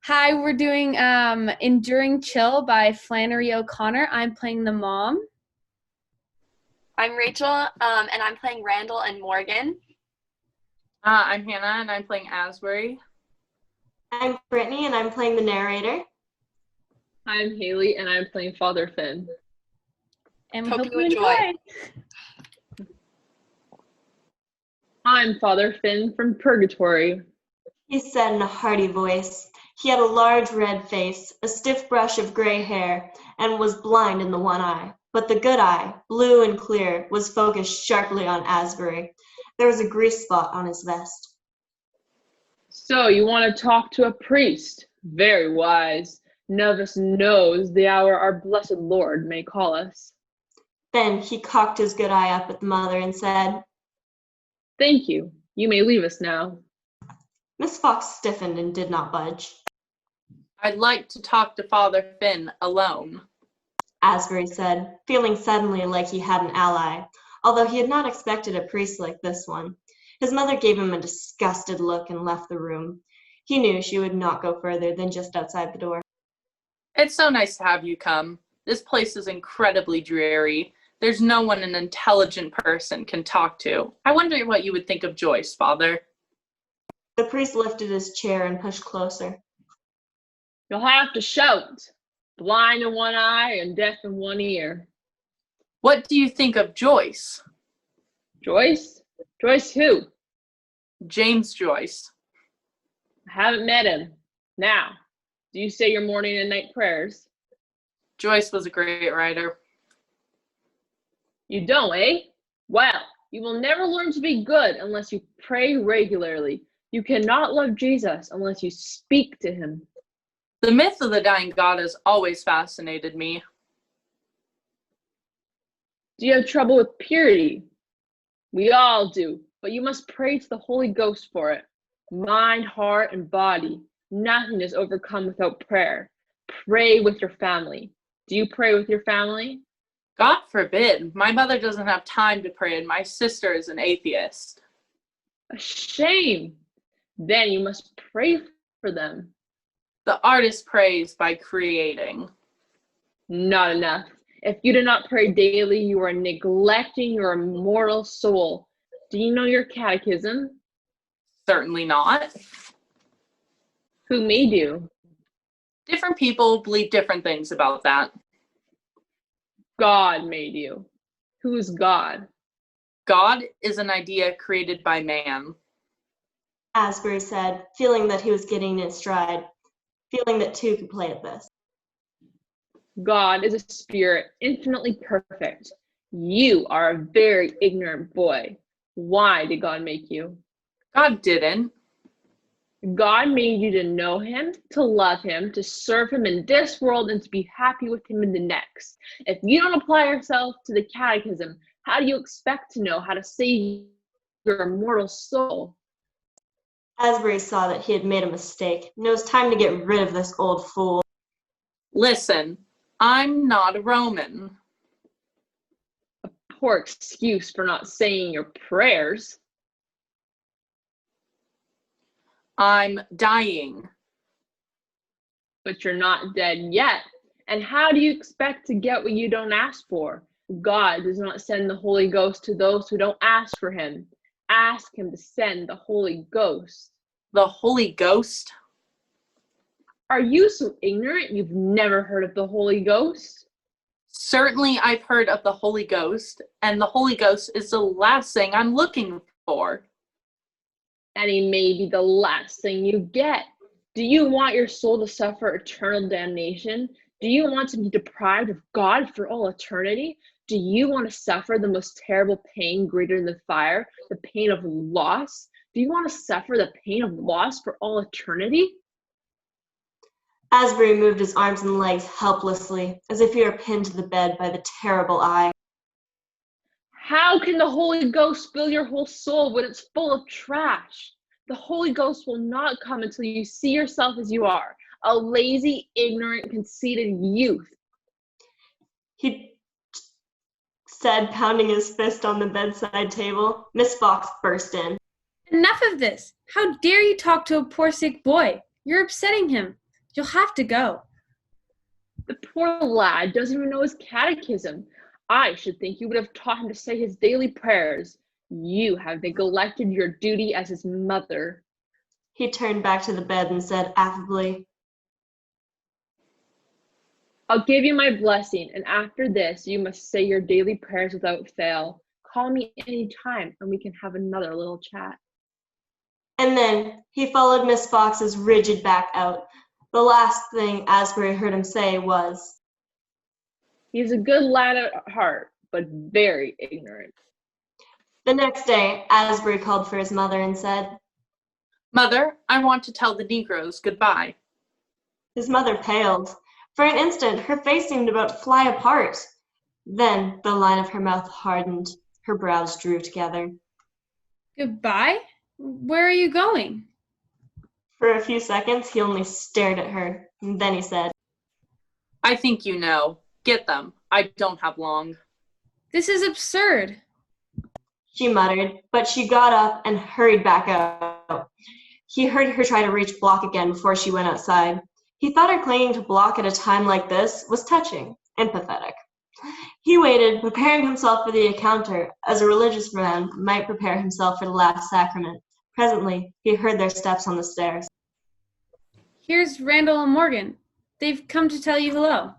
Hi, we're doing Enduring Chill by Flannery O'Connor. I'm playing the mom. I'm Rachel, and I'm playing Randall and Morgan. I'm Hannah, and I'm playing Asbury. I'm Brittany, and I'm playing the narrator. I'm Haley, and I'm playing Father Finn. And we Hope hope you you enjoy. I'm Father Finn from Purgatory. He said in a hearty voice. He had a large red face, a stiff brush of gray hair, and was blind in the one eye. But the good eye, blue and clear, was focused sharply on Asbury. There was a grease spot on his vest. So, you want to talk to a priest? Very wise. None of us knows the hour our blessed Lord may call us. Then he cocked his good eye up at the mother and said, Thank you. You may leave us now. Miss Fox stiffened and did not budge. I'd like to talk to Father Finn alone. Asbury said, feeling suddenly like he had an ally, although he had not expected a priest like this one. His mother gave him a disgusted look and left the room. He knew she would not go further than just outside the door. It's so nice to have you come. This place is incredibly dreary. There's no one an intelligent person can talk to. I wonder what you would think of Joyce, Father. The priest lifted his chair and pushed closer. You'll have to shout. Blind in one eye and deaf in one ear. What do you think of Joyce? Joyce? Joyce who? James Joyce. I haven't met him. Now, do you say your morning and night prayers? Joyce was a great writer. You don't, eh? Well, you will never learn to be good unless you pray regularly. You cannot love Jesus unless you speak to him. The myth of the dying God has always fascinated me. Do you have trouble with purity? We all do, but you must pray to the Holy Ghost for it. Mind, heart, and body. Nothing is overcome without prayer. Pray with your family. Do you pray with your family? God forbid. My mother doesn't have time to pray, and my sister is an atheist. A shame. Then you must pray for them. The artist prays by creating. Not enough. If you do not pray daily, you are neglecting your immortal soul. Do you know your catechism? Certainly not. Who made you? Different people believe different things about that. God made you. Who is God? God is an idea created by man. Asbury said, feeling that he was getting in stride, feeling that two could play at this. God is a spirit, infinitely perfect. You are a very ignorant boy. Why did God make you? God didn't. God made you to know him, to love him, to serve him in this world, and to be happy with him in the next. If you don't apply yourself to the catechism, how do you expect to know how to save your immortal soul? Asbury saw that he had made a mistake, and it was time to get rid of this old fool. Listen, I'm not a Roman. A poor excuse for not saying your prayers. I'm dying. But you're not dead yet. And how do you expect to get what you don't ask for? God does not send the Holy Ghost to those who don't ask for him. Ask him to send the Holy Ghost. The Holy Ghost? Are you so ignorant you've never heard of the Holy Ghost? Certainly I've heard of the Holy Ghost, and the Holy Ghost is the last thing I'm looking for. And he may be the last thing you get. Do you want your soul to suffer eternal damnation? Do you want to be deprived of God for all eternity? Do you want to suffer the most terrible pain greater than the fire, the pain of loss? Do you want to suffer the pain of loss for all eternity? Asbury moved his arms and legs helplessly, as if he were pinned to the bed by the terrible eye. How can the Holy Ghost fill your whole soul when it's full of trash? The Holy Ghost will not come until you see yourself as you are, a lazy, ignorant, conceited youth. He said, pounding his fist on the bedside table. Miss Fox burst in. Enough of this. How dare you talk to a poor sick boy? You're upsetting him. You'll have to go. The poor lad doesn't even know his catechism. I should think you would have taught him to say his daily prayers. You have neglected your duty as his mother. He turned back to the bed and said affably, I'll give you my blessing, and after this you must say your daily prayers without fail. Call me any time, and we can have another little chat. And then he followed Miss Fox's rigid back out. The last thing Asbury heard him say was, He's a good lad at heart, but very ignorant. The next day, Asbury called for his mother and said, Mother, I want to tell the Negroes goodbye. His mother paled. For an instant, her face seemed about to fly apart. Then the line of her mouth hardened. Her brows drew together. Goodbye? Where are you going? For a few seconds, he only stared at her. And then he said, I think you know. Get them. I don't have long. This is absurd. She muttered, but she got up and hurried back out. He heard her try to reach Block again before she went outside. He thought her clinging to Block at a time like this was touching and pathetic. He waited, preparing himself for the encounter, as a religious man might prepare himself for the last sacrament. Presently, he heard their steps on the stairs. Here's Randall and Morgan. They've come to tell you hello.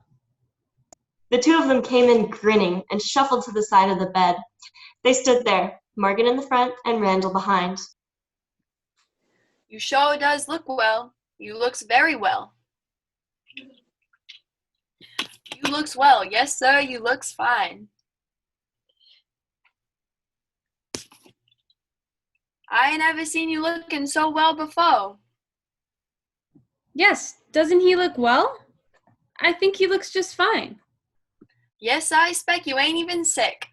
The two of them came in grinning and shuffled to the side of the bed. They stood there, Morgan in the front and Randall behind. You sure does look well. You looks very well. You looks well. Yes, sir, you looks fine. I ain't ever seen you looking so well before. Yes, doesn't he look well? I think he looks just fine. Yes, I expect you ain't even sick.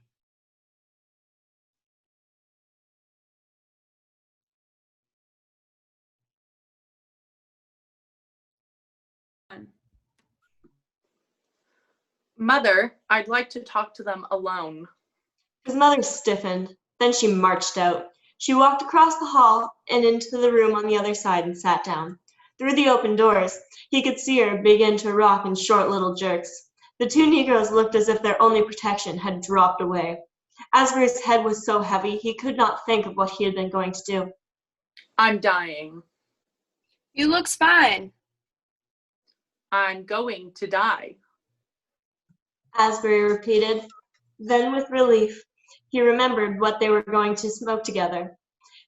Mother, I'd like to talk to them alone. His mother stiffened. Then she marched out. She walked across the hall and into the room on the other side and sat down. Through the open doors, he could see her begin to rock in short little jerks. The two Negroes looked as if their only protection had dropped away. Asbury's head was so heavy he could not think of what he had been going to do. I'm dying. You looks fine. I'm going to die. Asbury repeated. Then, with relief, he remembered what they were going to smoke together.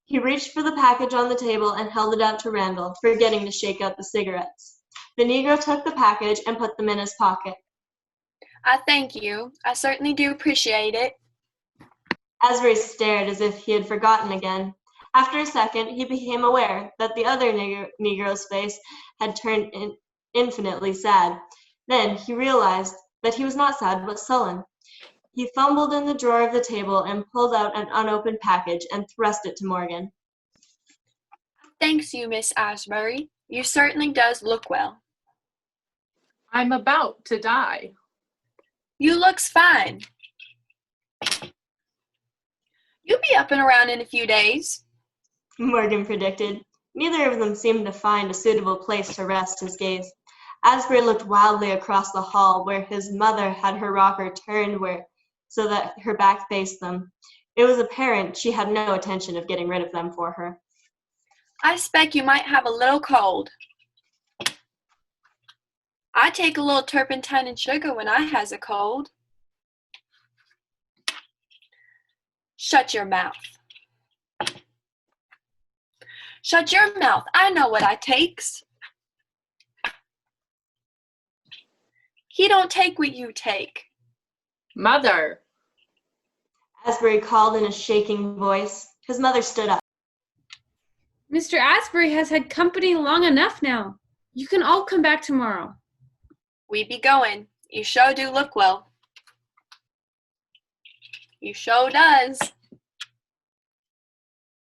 He reached for the package on the table and held it out to Randall, forgetting to shake out the cigarettes. The Negro took the package and put them in his pocket. I thank you. I certainly do appreciate it. Asbury stared as if he had forgotten again. After a second, he became aware that the other Negro's face had turned infinitely sad. Then he realized that he was not sad but sullen. He fumbled in the drawer of the table and pulled out an unopened package and thrust it to Morgan. Thanks you, Miss Asbury. You certainly does look well. I'm about to die. You looks fine. You'll be up and around in a few days. Morgan predicted. Neither of them seemed to find a suitable place to rest his gaze. Asbury looked wildly across the hall where his mother had her rocker turned so that her back faced them. It was apparent she had no intention of getting rid of them for her. I expect you might have a little cold. I take a little turpentine and sugar when I has a cold. Shut your mouth. Shut your mouth. I know what I takes. He don't take what you take. Mother! Asbury called in a shaking voice. His mother stood up. Mr. Asbury has had company long enough now. You can all come back tomorrow. We be going. You sure do look well. You sure does.